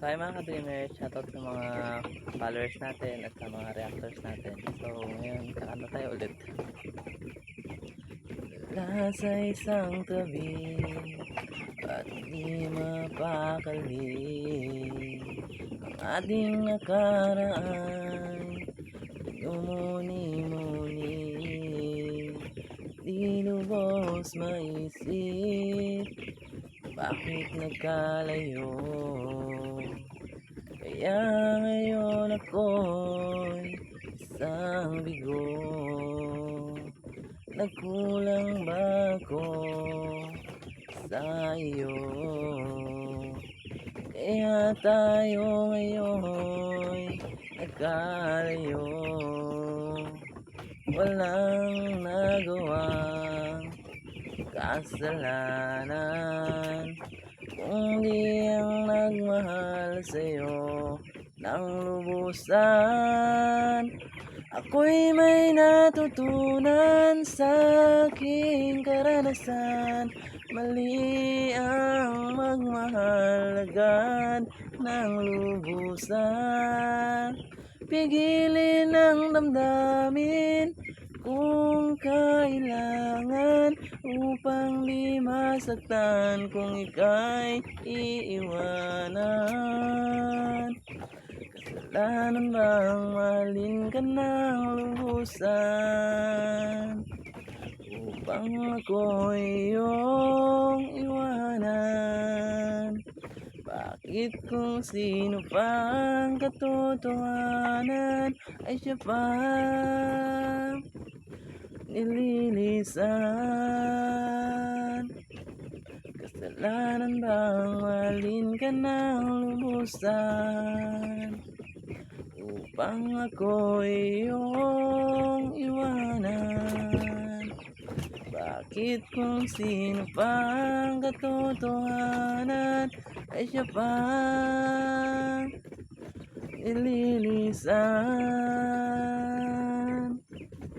So ay mga ka-dreamers, shoutout sa mga followers natin at sa mga reactors natin. So ngayon, kakanta tayo ulit. Wala sa isang tabi at di mapakali ang ating nakaraan. Umuni-muni, di lubos maisip bakit nagkalayo. Kaya ngayon ako'y isang bigo. Nagkulang ba ako sa iyo? Kaya tayo ngayon'y nagkalayo. Walang nagawang kasalanan kundi ang nagmahal sa'yo ng lubusan. Ako'y may natutunan sa aking karanasan. Mali ang magmahal agad ng lubusan. Pigilin ang damdamin kung kailangan upang di masaktan kung ika'y iiwanan. Kasalanan bang mahalin ka ng lubusan upang ako'y iyong iwanan? Bakit kung sino pang katotohanan ay siya pa nililisan? Kasalanan bang mahalin ka ng lubusan upang ako'y iyong iwanan? Bakit kung sino pang katotohanan ay siya pa nililisan?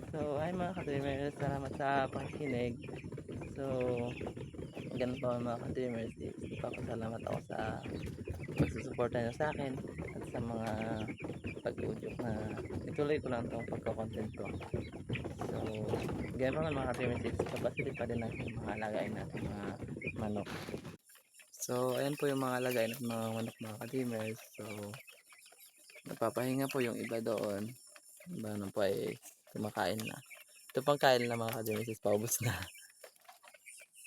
So ay mga ka-dreamers, salamat sa pakikinig. So ganun pa mga ka-dreamers, ipapasalamat ako sa pagsusuporta nyo sa akin at sa mga pag-udyok na ituloy ko lang itong pagkakontent ko. So ganyan pa nga mga ka-dreamers, kapasili pa din natin mga alagain natin mga manok. So ayan po yung mga alagain natin mga manok mga ka-dreamers. So nagpapahinga po yung iba doon, iba na po ay kumakain na. Ito pang kain na mga ka-dreamers, paubos na.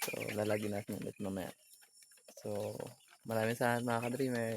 So lalagyan natin ulit mamaya. So maraming salamat mga ka-dreamers.